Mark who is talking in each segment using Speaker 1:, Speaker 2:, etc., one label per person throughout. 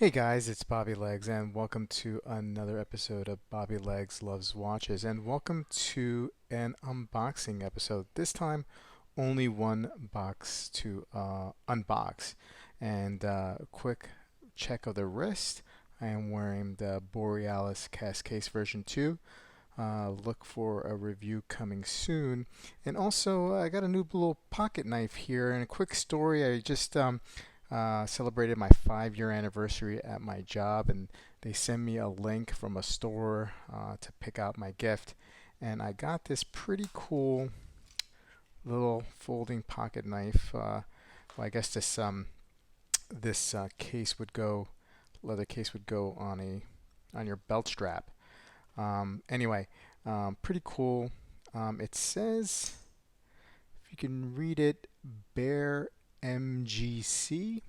Speaker 1: Hey guys, it's Bobby Legs, and welcome to another episode of Bobby Legs Loves Watches, and welcome to an unboxing episode. This time, only one box to unbox, and quick check of the wrist. I am wearing the Borealis Cast Case version 2. Look for a review coming soon, and also I got a new little pocket knife here. And a quick story: I just celebrated my 5-year anniversary at my job, and they sent me a link from a store to pick out my gift. And I got this pretty cool little folding pocket knife. Well, I guess this case would go, leather case would go on your belt strap. Anyway, pretty cool. It says, if you can read it, Bear MGC.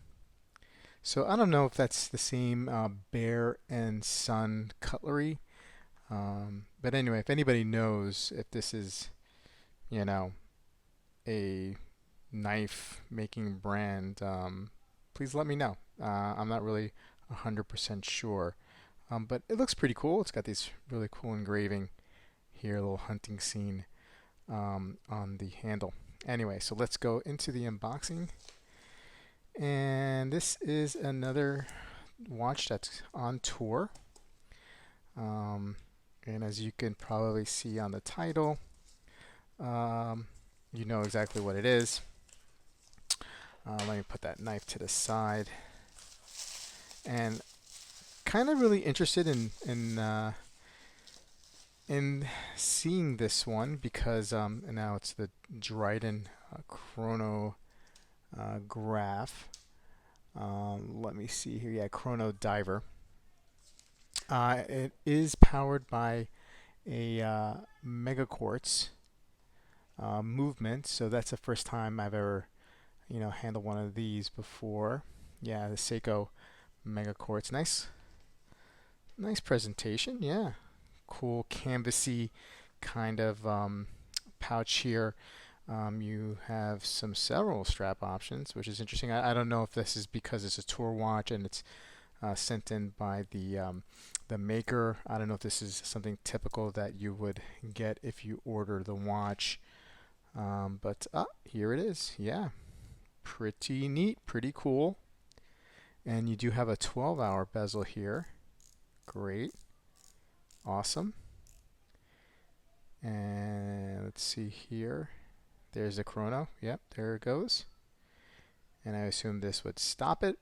Speaker 1: So I don't know if that's the same Bear and Son cutlery. But anyway, if anybody knows if this is, you know, a knife making brand, please let me know. I'm not really 100% sure. But it looks pretty cool. It's got these really cool engraving here, a little hunting scene on the handle. Anyway, so let's go into the unboxing. And this is another watch that's on tour. And as you can probably see on the title, you know exactly what it is. Let me put that knife to the side. And kind of really interested in seeing this one because now it's the Dryden Chrono graph. Let me see here. Yeah, Chrono Diver. It is powered by a mega quartz movement, so that's the first time I've ever, handled one of these before. Yeah, the Seiko mega quartz. Nice presentation. Yeah, cool canvasy kind of pouch here. You have several strap options, which is interesting. I don't know if this is because it's a tour watch and it's sent in by the maker. I don't know if this is something typical that you would get if you order the watch. But here it is. Yeah, pretty neat, pretty cool. And you do have a 12-hour bezel here. Great, awesome. And let's see here. There's the chrono. Yep, there it goes. And I assume this would stop it.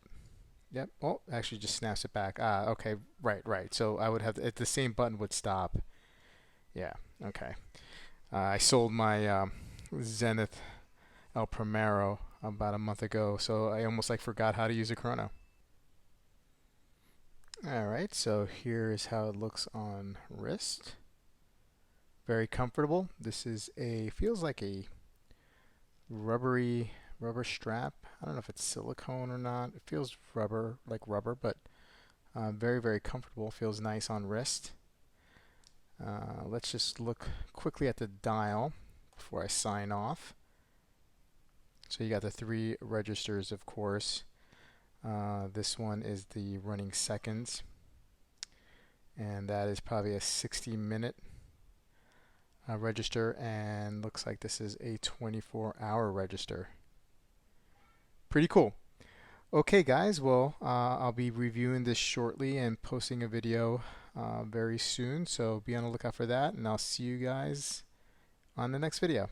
Speaker 1: Yep. Oh, actually just snaps it back. Okay. Right. So I would have the same button would stop. Yeah. Okay. I sold my Zenith El Primero about a month ago, so I almost forgot how to use a chrono. All right. So here's how it looks on wrist. Very comfortable. This is feels like a rubber strap. I don't know if it's silicone or not. It feels like rubber, but very comfortable. Feels nice on wrist. Let's just look quickly at the dial before I sign off. So you got the 3 registers, of course. This one is the running seconds, and that is probably a 60-minute register, and looks like this is a 24-hour register. Pretty cool. Okay guys, well I'll be reviewing this shortly and posting a video very soon, so be on the lookout for that, and I'll see you guys on the next video.